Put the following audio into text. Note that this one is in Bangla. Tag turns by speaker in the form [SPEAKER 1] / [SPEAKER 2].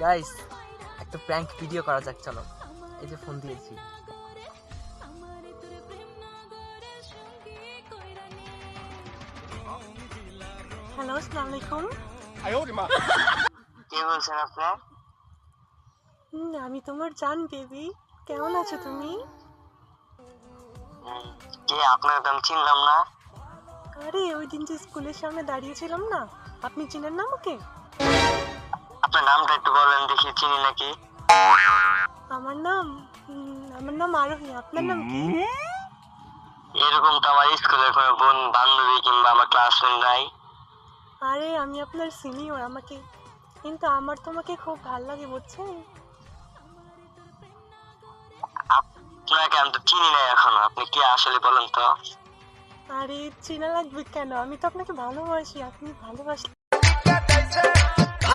[SPEAKER 1] গাইস, একটা প্র্যাঙ্ক ভিডিও করা যাক, চলো। এই যে ফোন দিয়েছি।
[SPEAKER 2] হ্যালো, আসসালামু আলাইকুম।
[SPEAKER 3] কে বলছেন আপনি?
[SPEAKER 2] আমি তোমার জান বেবি। কেমন আছো তুমি?
[SPEAKER 3] কে? আপনাকে তো আমি চিনলাম না।
[SPEAKER 2] আরে ওই দিন যে স্কুলের সামনে দাঁড়িয়েছিলাম না, আপনি চিনেন না আমাকে?
[SPEAKER 3] আপনার নামটা একটু বলেন দেখি, চিনি নাকি।
[SPEAKER 2] আমার নাম আরোহী। আপনার নাম কি?
[SPEAKER 3] এরকম তো আমার স্কুলের কোনো বোন বান্ধবী কিংবা আমার ক্লাসমেট নাই।
[SPEAKER 2] আরে আমি আপনার সিনিয়র, কিন্তু আমার তোমাকে খুব ভালো লাগে, বুঝছেন?
[SPEAKER 3] আপনাকে আমি তো চিনি না এখনো, আপনি কি আসলে বলেন তো।
[SPEAKER 2] আরে চেনা লাগবে কেন? আমি তো আপনাকে ভালোবাসি, আপনি ভালোবাসলে